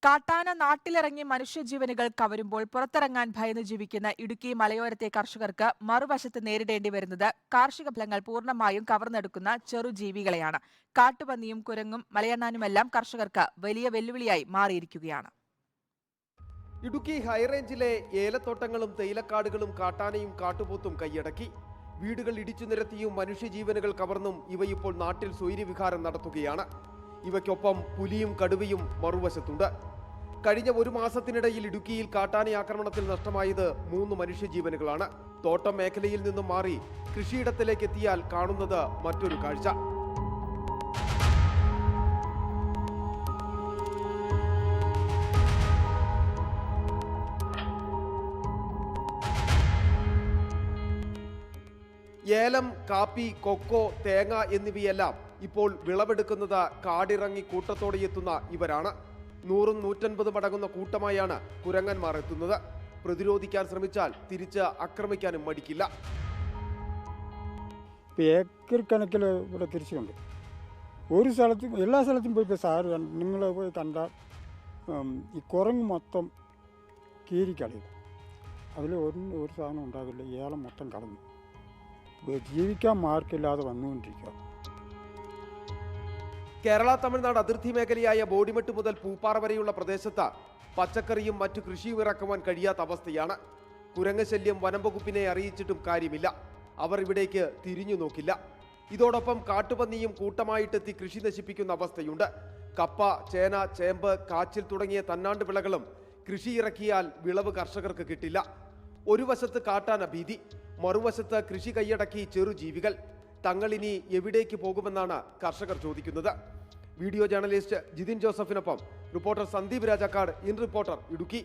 കാട്ടാന നാട്ടിലിറങ്ങി മനുഷ്യജീവനുകൾ കവരുമ്പോൾ പുറത്തിറങ്ങാൻ ഭയന്ന് ജീവിക്കുന്ന ഇടുക്കി മലയോരത്തെ കർഷകർക്ക് മറുവശത്ത് നേരിടേണ്ടി വരുന്നത് കാർഷിക ഫലങ്ങൾ പൂർണ്ണമായും കവർന്നെടുക്കുന്ന ചെറുജീവികളെയാണ്. കാട്ടുപന്നിയും കുരങ്ങും മലയണ്ണാനുമെല്ലാം കർഷകർക്ക് വലിയ വെല്ലുവിളിയായി മാറിയിരിക്കുകയാണ്. ഇടുക്കി ഹൈറേഞ്ചിലെ ഏലത്തോട്ടങ്ങളും തേയിലക്കാടുകളും കാട്ടാനയും കാട്ടുപോത്തും കൈയടക്കി. വീടുകൾ ഇടിച്ചു നിരത്തിയും മനുഷ്യജീവനുകൾ കവർന്നും ഇവയിപ്പോൾ നാട്ടിൽ സ്വൈര്യവിഹാരം നടത്തുകയാണ്. ഇവയ്ക്കൊപ്പം പുലിയും കടുവയും മറുവശത്തുണ്ട്. കഴിഞ്ഞ ഒരു മാസത്തിനിടയിൽ ഇടുക്കിയിൽ കാട്ടാന ആക്രമണത്തിൽ നഷ്ടമായത് 3 മനുഷ്യജീവനുകളാണ്. തോട്ടം മേഖലയിൽ നിന്നും മാറി കൃഷിയിടത്തിലേക്ക് എത്തിയാൽ കാണുന്നത് മറ്റൊരു കാഴ്ച. ഏലം, കാപ്പി, കൊക്കോ, തേങ്ങ എന്നിവയെല്ലാം ഇപ്പോൾ വിളവെടുക്കുന്നത് കാടിറങ്ങി കൂട്ടത്തോടെ എത്തുന്ന ഇവരാണ്. 100-150 മടങ്ങുന്ന കൂട്ടമായാണ് കുരങ്ങന്മാർ എത്തുന്നത്. പ്രതിരോധിക്കാൻ ശ്രമിച്ചാൽ തിരിച്ച് ആക്രമിക്കാനും മടിക്കില്ല. ഏക്കർ കണക്കിൽ ഇവിടെ തിരിച്ചുണ്ട്. ഒരു സ്ഥലത്തും എല്ലാ സ്ഥലത്തും പോയി ഇപ്പോൾ സാറ് നിങ്ങൾ പോയി കണ്ടാൽ ഈ കുരങ്ങ് മൊത്തം കീരിക്കളയും. അതിൽ ഒരു സാധനം ഉണ്ടാകില്ല. ഏലം മൊത്തം കളഞ്ഞു. ജീവിക്കാൻ മാർക്കില്ലാതെ വന്നുകൊണ്ടിരിക്കുക. കേരള തമിഴ്നാട് അതിർത്തി മേഖലയായ ബോഡിമെട്ട് മുതൽ പൂപ്പാറ വരെയുള്ള പ്രദേശത്ത് പച്ചക്കറിയും മറ്റു കൃഷിയും ഇറക്കുവാൻ കഴിയാത്ത അവസ്ഥയാണ്. കുരങ്ങ് ശല്യം വനം വകുപ്പിനെ അറിയിച്ചിട്ടും കാര്യമില്ല. അവർ ഇവിടേക്ക് തിരിഞ്ഞു നോക്കില്ല. ഇതോടൊപ്പം കാട്ടുപന്നിയും കൂട്ടമായിട്ടെത്തി കൃഷി നശിപ്പിക്കുന്ന അവസ്ഥയുണ്ട്. കപ്പ, ചേന, ചേമ്പ്, കാച്ചിൽ തുടങ്ങിയ തന്നാണ്ട് വിളകളും കൃഷി ഇറക്കിയാൽ വിളവ് കർഷകർക്ക് കിട്ടില്ല. ഒരു വശത്ത് കാട്ടാന ഭീതി, മറുവശത്ത് കൃഷി കൈയടക്കി ചെറുജീവികൾ. തങ്ങളിനി എവിടേക്ക് പോകുമെന്നാണ് കർഷകർ ചോദിക്കുന്നത്. വീഡിയോ ജേർണലിസ്റ്റ് ജിതിൻ ജോസഫിനൊപ്പം reporter Sandeep Rajakkad, in reporter, Idukki.